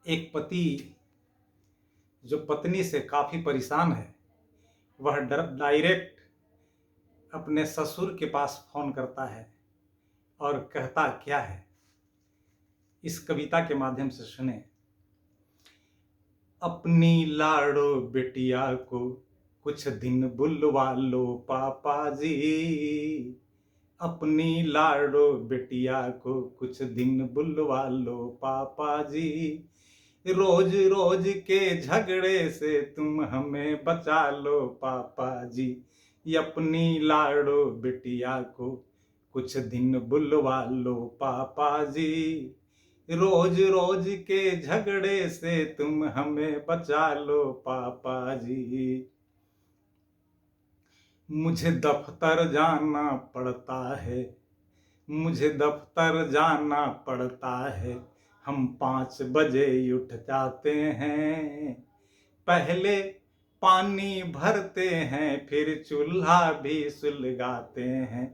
एक पति जो पत्नी से काफी परेशान है, वह डायरेक्ट अपने ससुर के पास फोन करता है और कहता क्या है, इस कविता के माध्यम से सुने। अपनी लाड़ो बेटिया को कुछ दिन बुलवा लो पापा जी, अपनी लाड़ो बेटिया को कुछ दिन बुलवा लो पापा जी, रोज रोज के झगड़े से तुम हमें बचा लो पापा जी, अपनी लाड़ो बिटिया को कुछ दिन बुलवा लो पापा जी, रोज रोज के झगड़े से तुम हमें बचा लो पापा जी। मुझे दफ्तर जाना पड़ता है, मुझे दफ्तर जाना पड़ता है, हम 5 बजे उठ जाते हैं, पहले पानी भरते हैं फिर चूल्हा भी सुलगाते हैं,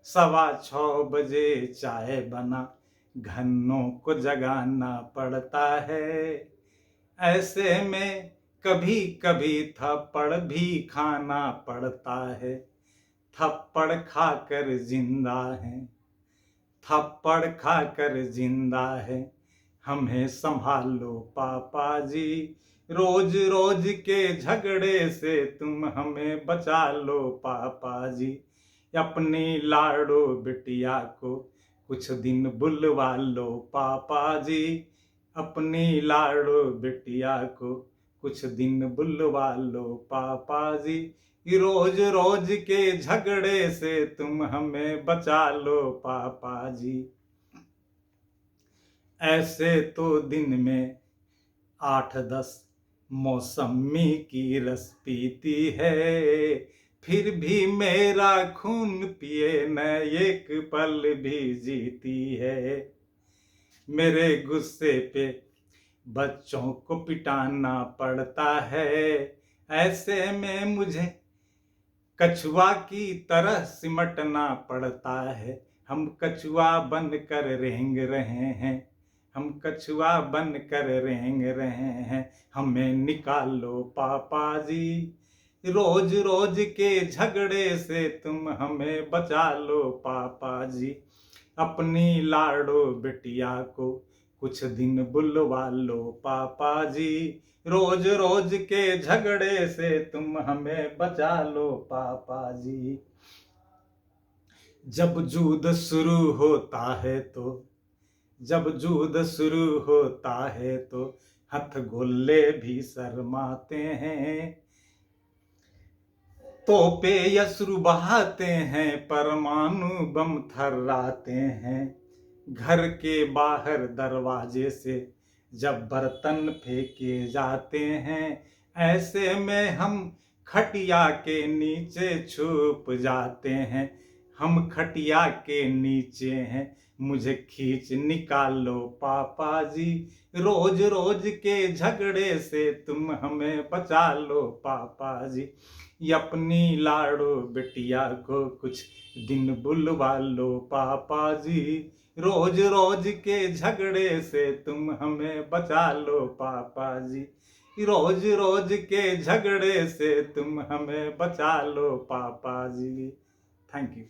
6:15 बजे चाय बना घन्नों को जगाना पड़ता है, ऐसे में कभी कभी थप्पड़ भी खाना पड़ता है, थप्पड़ खाकर जिंदा है, थप्पड़ खाकर जिंदा है, हमें संभालो पापा जी, रोज रोज के झगड़े से तुम हमें बचा लो पापा जी, अपनी लाड़ो बिटिया को कुछ दिन बुलवा लो पापा जी, अपनी लाड़ो बिटिया को कुछ दिन बुलवा लो पापा जी, रोज रोज के झगड़े से तुम हमें बचा लो पापा जी। ऐसे तो दिन में 8-10 मौसमी की रस पीती है, फिर भी मेरा खून पिए न एक पल भी जीती है, मेरे गुस्से पे बच्चों को पिटाना पड़ता है, ऐसे में मुझे कछुआ की तरह सिमटना पड़ता है, हम कछुआ बन कर रेंग रहे हैं, हम कछुआ बन कर रेंग रहे हैं, हमें निकालो पापा जी, रोज रोज के झगड़े से तुम हमें बचा लो पापा जी, अपनी लाड़ो बिटिया को कुछ दिन बुलवा लो पापा जी, रोज रोज के झगड़े से तुम हमें बचा लो पापा जी। जब जूद शुरू होता है तो, जब जूद शुरू होता है तो हथगोले भी शर्माते हैं, तोपे अश्रु बहाते हैं, परमाणु बम थर्राते हैं, घर के बाहर दरवाजे से जब बर्तन फेंके जाते हैं, ऐसे में हम खटिया के नीचे छुप जाते हैं, हम खटिया के नीचे हैं, मुझे खींच निकालो पापा जी, रोज रोज के झगड़े से तुम हमें बचा लो पापा जी, अपनी लाड़ो बिटिया को कुछ दिन बुलवा लो पापा जी, रोज रोज के झगड़े से तुम हमें बचा लो पापा जी, रोज रोज के झगड़े से तुम हमें बचा लो पापा जी। Thank you.